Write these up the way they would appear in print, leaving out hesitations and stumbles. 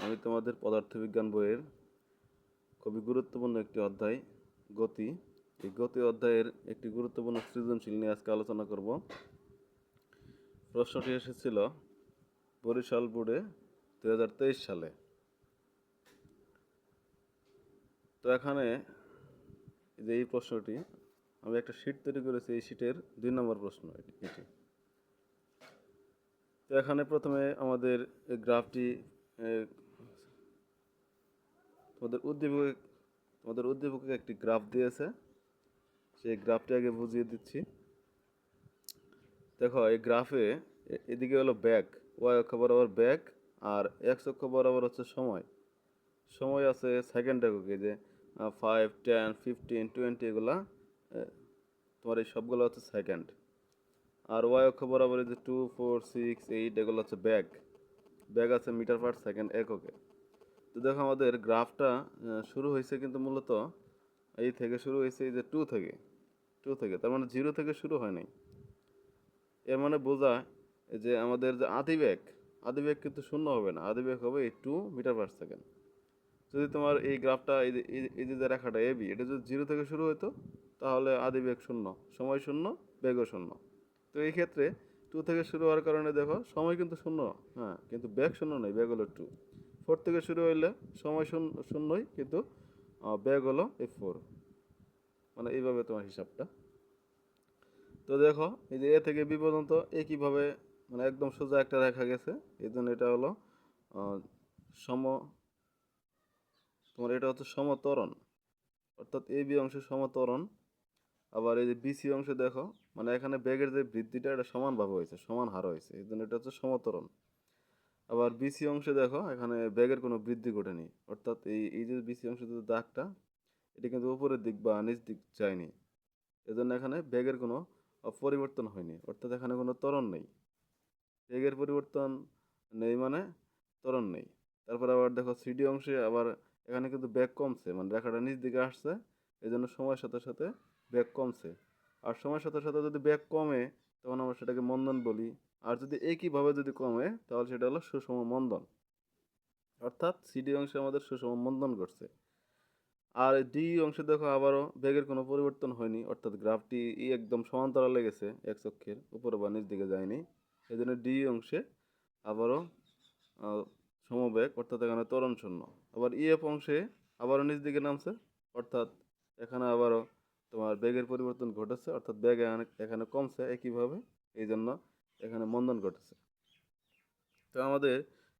আমি তোমাদের পদার্থবিজ্ঞান বইয়ের খুবই গুরুত্বপূর্ণ একটি অধ্যায় গতি। এই গতি অধ্যায়ের একটি গুরুত্বপূর্ণ সৃজনশীল নিয়ে আজকে আলোচনা করব। প্রশ্নটি এসেছিল বরিশাল বোর্ডে 2023 সালে। তো এখানে যে এই প্রশ্নটি আমি একটা শীট তৈরি করেছি, এই শীটের 2 নম্বর প্রশ্ন এটি। তো এখানে প্রথমে আমাদের এই গ্রাফটি তোমাদের উদ্দীপকে একটি গ্রাফ দিয়েছে, সেই গ্রাফটি আগে বুঝিয়ে দিচ্ছি। দেখো এই গ্রাফে এদিকে হলো ব্যাক, ওয়াই অক্ষ বরাবর ব্যাক, আর এক্স অক্ষ বরাবর হচ্ছে সময়। সময় আছে সেকেন্ড এককে, যে 5, 10, 15, 20 এগুলা তোমার এই সবগুলো হচ্ছে সেকেন্ড। আর ওয়াই অক্ষ বরাবর যে 2, 4, 6, 8 এগুলো হচ্ছে ব্যাক। ব্যাক আছে মিটার পার সেকেন্ড এককে। তো দেখো আমাদের গ্রাফটা শুরু হয়েছে কিন্তু মূলত এই থেকে শুরু হয়েছে, এই যে 2 থেকে, তার মানে 0 থেকে শুরু হয় নাই। এর মানে বোঝায় যে আমাদের যে আদিবেগ কিন্তু শূন্য হবে না, আদিবেগ হবে এই 2 মিটার পার সেকেন্ড। যদি তোমার এই গ্রাফটা এই যে রেখাটা এবি, এটা যদি 0 থেকে শুরু হতো তাহলে আদিবেগ শূন্য, সময় শূন্য, বেগও শূন্য। তো এই ক্ষেত্রে 2 থেকে শুরু হওয়ার কারণে দেখো সময় কিন্তু শূন্য, হ্যাঁ, কিন্তু বেগ শূন্য নয়, বেগ হলো 2। 4 থেকে শুরু হইলে সময় শূন্যই, কিন্তু বেগ হলো এই 4। মানে এইভাবে তোমার হিসাবটা। তো দেখো এই যে এ থেকে বি পর্যন্ত একইভাবে, মানে একদম সোজা একটা রেখা গেছে, এই জন্য এটা হলো সম তোমার এটা হচ্ছে সমত্বরণ, অর্থাৎ এই বি অংশে সমত্বরণ। আবার এই যে বিসি অংশে দেখো, মানে এখানে বেগের যে বৃদ্ধিটা এটা সমানভাবে হয়েছে, সমান হার হয়েছে, এই জন্য এটা হচ্ছে সমত্বরণ। আবার বিসি অংশে দেখো এখানে বেগের কোনো বৃদ্ধি ঘটেনি, অর্থাৎ এই যে বিসি অংশে যে দাগটা, এটা কিন্তু উপরের দিক বা নিচ দিক যায়নি, এজন্য এখানে বেগের কোনো পরিবর্তন হয়নি, অর্থাৎ এখানে কোনো ত্বরণ নেই। বেগের পরিবর্তন নেই মানে ত্বরণ নেই। তারপর আবার দেখো সিডি অংশে আবার এখানে কিন্তু বেগ কমছে, মানে রেখাটা নিচ দিকে আসছে, এই জন্য সময়ের সাথে সাথে বেগ কমছে। আর সময়ের সাথে সাথে যদি বেগ কমে তখন আমরা সেটাকে মন্দন বলি, আর যদি একইভাবে যদি কমে তাহলে সেটা হলো সুষম মন্দন। অর্থাৎ সিডি অংশে আমাদের সুষম মন্দন ঘটছে। আর ডি অংশে দেখো আবারও বেগের কোনো পরিবর্তন হয়নি, অর্থাৎ গ্রাফটি একদম সমান্তরালে গেছে, এক্স অক্ষের উপরে বা নিচ দিকে যায়নি, এই জন্য ডি অংশে আবারও সমবেগ, অর্থাৎ এখানে ত্বরণ শূন্য। আবার ইএফ অংশে আবারও নিচ দিকে নামছে, অর্থাৎ এখানে আবারও তোমার বেগের পরিবর্তন ঘটেছে, অর্থাৎ বেগ এখানে কমছে একইভাবে, এই জন্য এখানে মন্দন ঘটেছে। তো আমাদের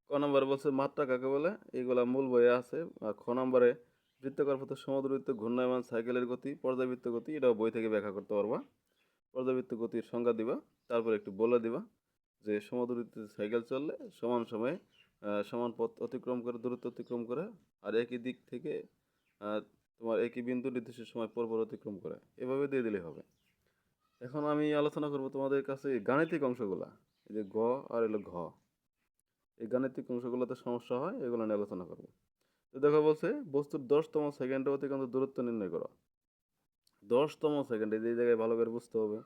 ক নম্বরে বলছে মাত্রা কাকে বলে, এইগুলা মূল বইয়ে আছে। আর খ নম্বরে বৃত্তাকার পথে সমদ্রবৃত্ত ঘূর্ণায়মান সাইকেলের গতি, পর্যাবৃত্ত গতি, এটাও বই থেকে ব্যাখ্যা করতে পারবা। পর্যাবৃত্ত গতির সংজ্ঞা দিবা, তারপর একটু বলে দিবা যে সমদ্রবৃত্তে সাইকেল চললে সমান সময়ে সমান পথ অতিক্রম করে, দূরত্ব অতিক্রম করে, আর একই দিক থেকে তোমার একই বিন্দু নির্দিষ্ট সময় পরপর অতিক্রম করে, এভাবে দিয়ে দিলে হবে। এখন আমি আলোচনা করব তোমাদের কাছে গাণিতিক অংশগুলা, এই যে গ আর এলো ঘ, এই গাণিতিক অংশগুলোতে সমস্যা হয়, এগুলো নিয়ে আলোচনা করবো। তো দেখো বলছে বস্তুর 10তম সেকেন্ডে অতিক্রান্ত দূরত্ব নির্ণয় করো। 10তম সেকেন্ডে, যে জায়গায় ভালো করে বুঝতে হবে।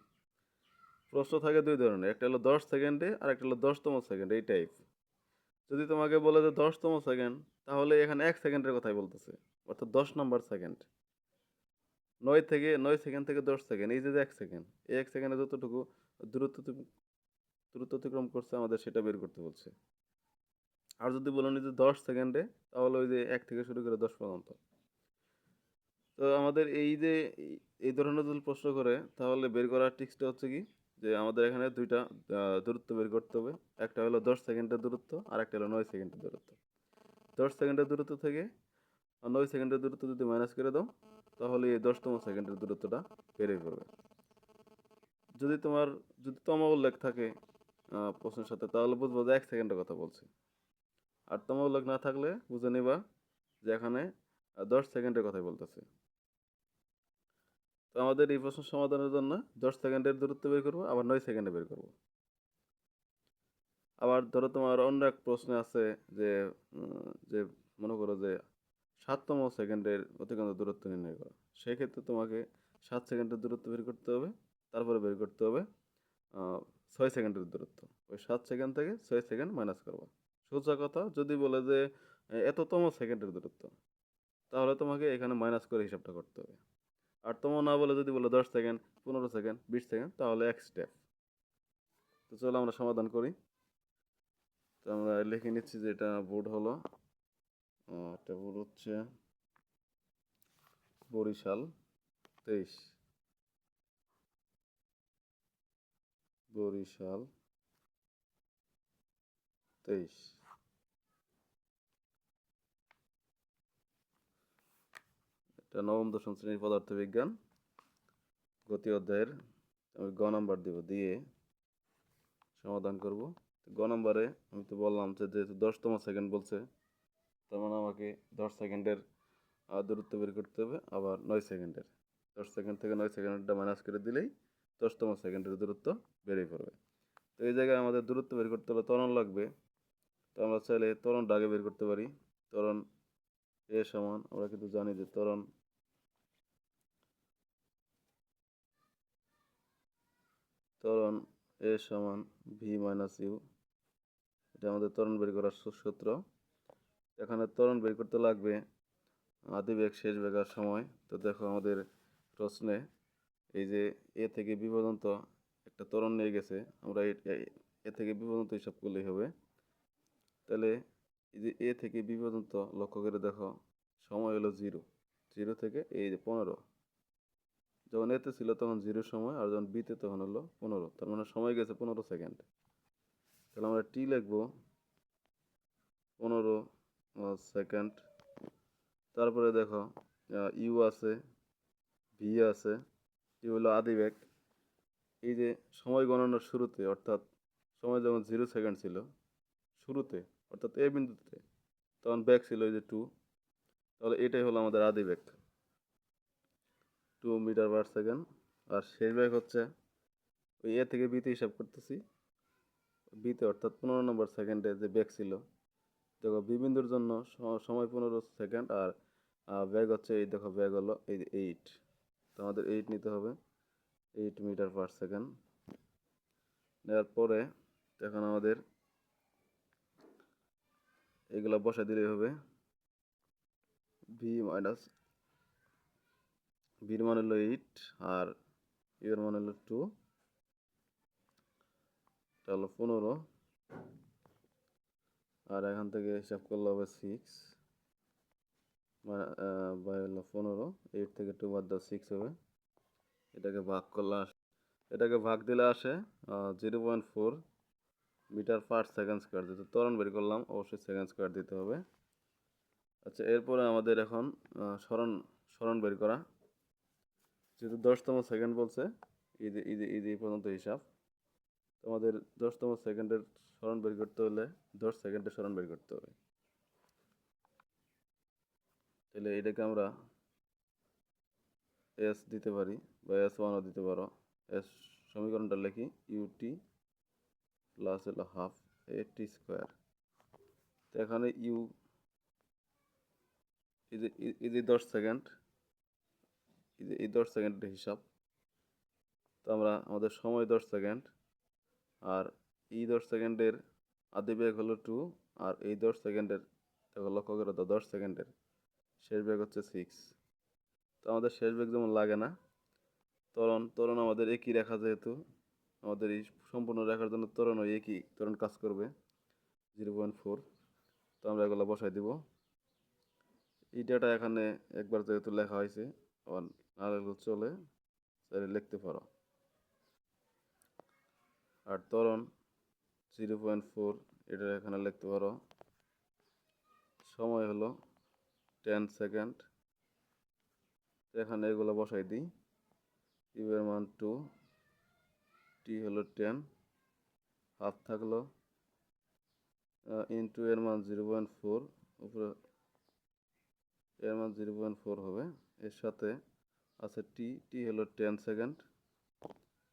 প্রশ্ন থাকে দুই ধরনের, একটা হলো 10 সেকেন্ডে আর একটা হলো 10তম সেকেন্ড, এই টাইপ। যদি তোমাকে বলে যে 10তম সেকেন্ড, তাহলে এখানে 1 সেকেন্ডের কথাই বলতেছে, অর্থাৎ 10 নম্বর সেকেন্ড। 9 সেকেন্ড থেকে 10 সেকেন্ড, এই যে 1 সেকেন্ড, এই 1 সেকেন্ডে যতটুকু দূরত্ব দূরত্ব অতিক্রম করছে আমাদের সেটা বের করতে বলছে। আর যদি বলেন যে 10 সেকেন্ডে, তাহলে ওই যে 1 থেকে শুরু করে 10 পর্যন্ত। তো আমাদের এই যে এই ধরনের যদি প্রশ্ন করে, তাহলে বের করার ট্রিক্সটা হচ্ছে কি, যে আমাদের এখানে দুইটা দূরত্ব বের করতে হবে। একটা হলো 10 সেকেন্ডের দূরত্ব, আর একটা হলো 9 সেকেন্ডের দূরত্ব। 10 সেকেন্ডের দূরত্ব থেকে 9 সেকেন্ডের দূরত্ব যদি মাইনাস করে দাও, তাহলে এই 10তম সেকেন্ডের দূরত্বটা বেড়ে পড়বে। যদি তম উল্লেখ থাকে প্রশ্নের সাথে, তাহলে বুঝবো যে 1 সেকেন্ডের কথা বলছে। আর তম উল্লেখ না থাকলে বুঝে নিবা যে এখানে 10 সেকেন্ডের কথাই বলতেছে। তো আমাদের এই প্রশ্ন সমাধানের জন্য 10 সেকেন্ডের দূরত্ব বের করবো, আবার 9 সেকেন্ডে বের করবো। আবার ধরো তোমার অন্য এক প্রশ্নে আছে যে যে মনে করো যে 7তম সেকেন্ডের অতিক্রান্ত দূরত্ব নির্ণয় করো। সেক্ষেত্রে তোমাকে 7 সেকেন্ডের দূরত্ব বের করতে হবে, তারপরে বের করতে হবে 6 সেকেন্ডের দূরত্ব। ওই 7 সেকেন্ড থেকে 6 সেকেন্ড মাইনাস করবো। সোজা কথা, যদি বলে যে এততম সেকেন্ডের দূরত্ব। তাহলে তোমাকে এখানে মাইনাস করে হিসাবটা করতে হবে। আর তোমার না বলে যদি বলো 10 সেকেন্ড, 15 সেকেন্ড, 20 সেকেন্ড, তাহলে এক স্টেপ। তো চলো আমরা সমাধান করি। তো আমরা লিখে নিচ্ছি যে এটা বোর্ড হলো, এটা বোর্ড হচ্ছে বরিশাল 23, বরিশাল 23। এটা নবম দশম শ্রেণীর পদার্থবিজ্ঞান গতি অধ্যায়ের। আমি গ নাম্বার দিব, দিয়ে সমাধান করব। গ নাম্বারে আমি তো বললাম যে যেহেতু 10তম সেকেন্ড বলছে, তার মানে আমাকে 10 সেকেন্ডের দূরত্ব বের করতে হবে, আবার 9 সেকেন্ডের। 10 সেকেন্ড থেকে 9 সেকেন্ডটা মাইনাস করে দিলেই 10তম সেকেন্ডের দূরত্ব বেরিয়ে পড়বে। তো এই জায়গায় আমাদের দূরত্ব বের করতে হলে ত্বরণ লাগবে। তো আমরা চাইলে ত্বরণটা আগে বের করতে পারি। ত্বরণ এ সমান, আমরা কিন্তু জানি যে ত্বরণ এ সমান ভি মাইনাস ইউ। এটা আমাদের ত্বরণ বের করার সূত্র। এখানে ত্বরণ বের করতে লাগবে আদি বেগ শেষ বেগ আর সময়। তো দেখো আমাদের প্রশ্নে এই যে এ থেকে বি পর্যন্ত একটা ত্বরণ নিয়ে গেছে, আমরা এ থেকে বি পর্যন্ত হিসাব করলেই হবে। তাহলে এই যে এ থেকে বি পর্যন্ত লক্ষ্য করে দেখো, সময় হলো 0, 0 থেকে এই যে 15। যখন এতে ছিল তখন 0 সময়, আর যখন বিতে তখন হলো 15, তার মানে সময় গেছে 15 সেকেন্ড। তাহলে আমরা টি লিখবো 15 সেকেন্ড। তারপরে দেখো ইউ আছে, ভি আছে। ইউ হলো আদি বেগ। এই যে সময় গণনার শুরুতে, অর্থাৎ সময় যখন 0 সেকেন্ড ছিল শুরুতে, অর্থাৎ এ বিন্দুতে, তখন বেগ ছিল এই যে 2। তাহলে এটাই হলো আমাদের আদি বেগ, 2 মিটার/সেকেন্ড। আর শেষ বেগ হচ্ছে ওই এ থেকে বিতে হিসাব করতেছি, বিতে অর্থাৎ 15 নম্বর সেকেন্ডে যে বেগ ছিল। দেখো বি বিন্দুর জন্য সময় 15 সেকেন্ড, আর বেগ হচ্ছে এই দেখো, বেগ হলো এই 8। তো আমাদের 8 নিতে হবে, 8 মিটার/সেকেন্ড। নেওয়ার পরে এখন আমাদের এগুলো বসা দিলেই হবে। ভি মাইনাস, ভির মান হলো 8, আর ইউ এর মান হলো 2, এটা হলো 15। আর এখান থেকে হিসাব করলে হবে 6 বাই হলো 15। 8 থেকে 2 বাদ দাও, 6 হবে। এটাকে ভাগ করলে এটাকে ভাগ দিলে আসে 0.4 মিটার/সেকেন্ড স্কোয়ার। যেহেতু ত্বরণ বের করলাম, অবশ্যই সেকেন্ড স্কোয়ার দিতে হবে। আচ্ছা, এরপরে আমাদের এখন সরণ সরণ বের করা। যেহেতু 10তম সেকেন্ড বলছে, এই পর্যন্ত হিসাব। তোমাদের 10তম সেকেন্ডের সরণ বের করতে হলে 10 সেকেন্ডের সরণ বের করতে হবে। তাহলে এটাকে আমরা এস দিতে পারি, বা S1ও দিতে পারো। এস সমীকরণটা লিখি, ইউটি প্লাস হলো হাফ এটি স্কোয়ার। তো এখানে ইউ এই যে 10 সেকেন্ড, এই 10 সেকেন্ডের হিসাব। তো আমরা আমাদের সময় 10 সেকেন্ড, আর এই 10 সেকেন্ডের আদি বেগ হলো 2, আর এই 10 সেকেন্ডের, দেখো লক্ষ্য করে তো 10 সেকেন্ডের শেষ বেগ হচ্ছে 6। তো আমাদের শেষ বেগ যেমন লাগে না, ত্বরণ ত্বরণ আমাদের একই রেখা, যেহেতু আমাদের এই সম্পূর্ণ রেখার জন্য ত্বরণ ওই একই ত্বরণ কাজ করবে 0.4। তো আমরা এগুলো বসাই দিব। এই ডেটা এখানে একবার যেহেতু লেখা হয়েছে, আবার না লিখলেও চলে, তাহলে লিখতে পারো। আর ত্বরণ 0.4 এটা এখানে লিখতে পারো। সময় হলো 10 সেকেন্ড। এখানে এগুলো বসাই দিই। ইউ এর মান 2, টি হলো 10, হাফ থাকলো ইন্টু এর মান 0.4, উপরে এর মান 0.4 হবে। এর সাথে আছে টি, টি হলো 10 সেকেন্ড।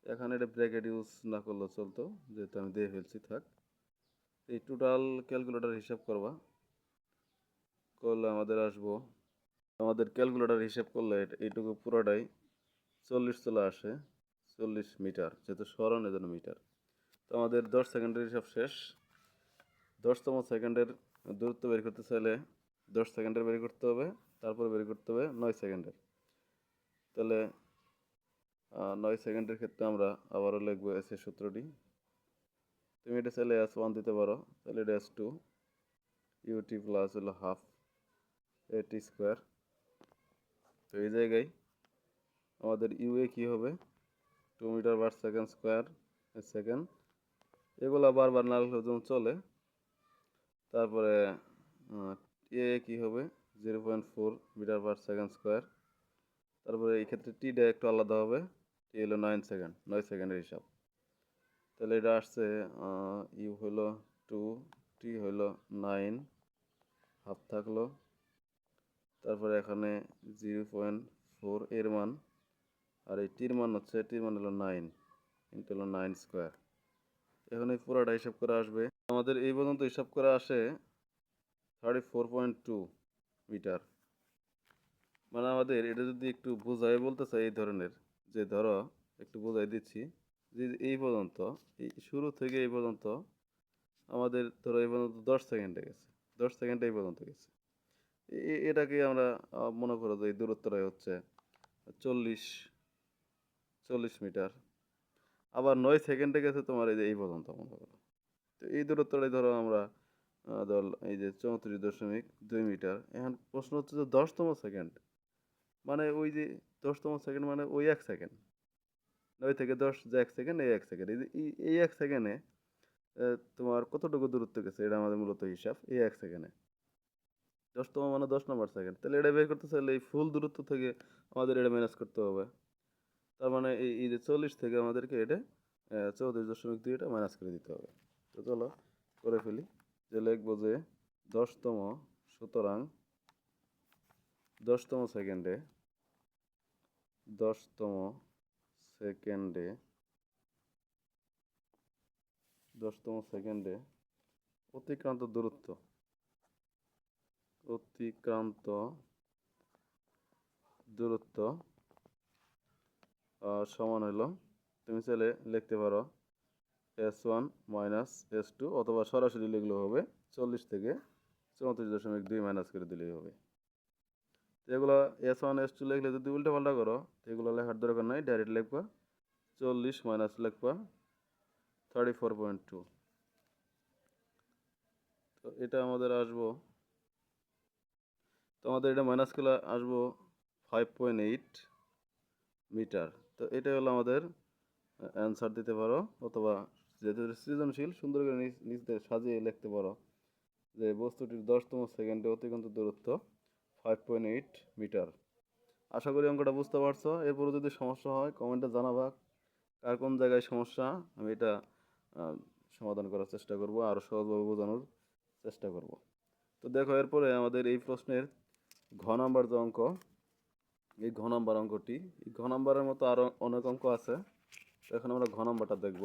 এখানে এটা ব্র্যাকেট ইউজ না করলেও চলতো, যেহেতু আমি দিয়ে ফেলছি, থাক। এই টোটাল ক্যালকুলেটর হিসাব করলে আমাদের ক্যালকুলেটর হিসাব করলে এইটুকু পুরোটাই 40 চলে আসে, 40 মিটার, যেহেতু সরণ এজন্য মিটার। তো আমাদের 10 সেকেন্ডের হিসাব শেষ। 10তম সেকেন্ডের দূরত্ব বের করতে চাইলে 10 সেকেন্ডের বের করতে হবে, তারপর বের করতে হবে 9 সেকেন্ডের। তাহলে 9 সেকেন্ডের ক্ষেত্রে আমরা আবারও লিখবো এস এর সূত্রটি। তুমি এটা চাইলে S1 দিতে পারো, তাহলে এটা S2 ইউটি প্লাস হলো হাফ এটি স্কোয়ার। তো এই জায়গায় আমাদের ইউএ কি হবে 2 metre per second square second. এগুলো বারবার না লিখলেও যেমন চলে। তারপরে এ কি হবে 0.4 মিটার পার সেকেন্ড স্কোয়ার। তারপরে এই ক্ষেত্রে টিটা একটু আলাদা হবে, টি হলো 9 সেকেন্ড, 9 সেকেন্ডের হিসাব। তাহলে এটা আসছে ইউ হলো 2, টি হলো 9, হাফ থাকলো। তারপরে এখানে 0.4 এর মান, আর এই টির মান হচ্ছে, টির মান হলো 9 ইন্টু হলো 9 স্কোয়ার। এখন এই পুরোটা হিসাব করে আসবে, আমাদের এই পর্যন্ত হিসাব করে আসে 34.2 মিটার। মানে আমাদের এটা যদি একটু বোঝাই বলতে চাই এই ধরনের, যে ধরো একটু বোঝাই দিচ্ছি, যে এই পর্যন্ত, এই শুরু থেকে এই পর্যন্ত আমাদের ধরো এই পর্যন্ত 10 সেকেন্ডে গেছে, 10 সেকেন্ডে এই পর্যন্ত গেছে। এটাকে আমরা মনে করো যে এই দূরত্বটাই হচ্ছে 40 মিটার। আবার 9 সেকেন্ডে গেছে তোমার এই যে এই পর্যন্ত মনে করো। তো এই দূরত্বটাই ধরো আমরা ধর এই যে 34.2 মিটার। এখন প্রশ্ন হচ্ছে যে 10তম সেকেন্ড, মানে ওই যে 10তম সেকেন্ড মানে ওই 1 সেকেন্ড, 9 থেকে 10 যে 1 সেকেন্ড, এই 1 সেকেন্ড, এই যে এই 1 সেকেন্ডে তোমার কতটুকু দূরত্ব গেছে, এটা আমাদের মূলত হিসাব এই 1 সেকেন্ডে। 10তম মানে 10 নম্বর সেকেন্ড, তাহলে এটা বের করতে চাইলে এই ফুল দূরত্ব থেকে আমাদের এটা ম্যানেজ করতে হবে। তার মানে এই যে 40 থেকে আমাদেরকে এটা 34.2 এটা মাইনাস করে দিতে হবে। তো চলো করে ফেলি, যে লিখবো যে 10তম, সুতরাং 10তম সেকেন্ডে, 10তম সেকেন্ডে, 10তম সেকেন্ডে অতিক্রান্ত দূরত্ব, অতিক্রান্ত দূরত্ব সমান হলো, তুমি চাইলে লিখতে পারো S1 মাইনাস S2, অথবা সরাসরি লিখলেও হবে 40 থেকে 34.2 মাইনাস করে দিলেই হবে। তো এগুলো S1 S2 লিখলে যদি উল্টো পাল্টা করো, তো এগুলো লেখার দরকার নাই, ডাইরেক্ট লিখবা 40 মাইনাস লিখবা 34.2। তো এটা আমাদের আসবো, তো আমাদের এটা মাইনাস করলে আসবো 5.8 মিটার। তো এটা হলো আমাদের অ্যান্সার দিতে পারো, অথবা যেহেতু সৃজনশীল সুন্দর করে নিজে সাজিয়ে লিখতে পারো যে বস্তুটির 10তম সেকেন্ডে অতিক্রান্ত দূরত্ব 5.8 মিটার। আশা করি অঙ্কটা বুঝতে পারছো। এরপরে যদি সমস্যা হয় কমেন্টে জানাবা, কার কোন জায়গায় সমস্যা, আমি এটা সমাধান করার চেষ্টা করব, আরও সহজভাবে বোঝানোর চেষ্টা করব। তো দেখো এরপরে আমাদের এই প্রশ্নের ঘ নাম্বার যে অঙ্ক, এই ঘ নাম্বার অঙ্কটি, এই ঘ নাম্বারের মতো আরও অনেক অঙ্ক আছে। তো এখন আমরা ঘ নাম্বারটা দেখব।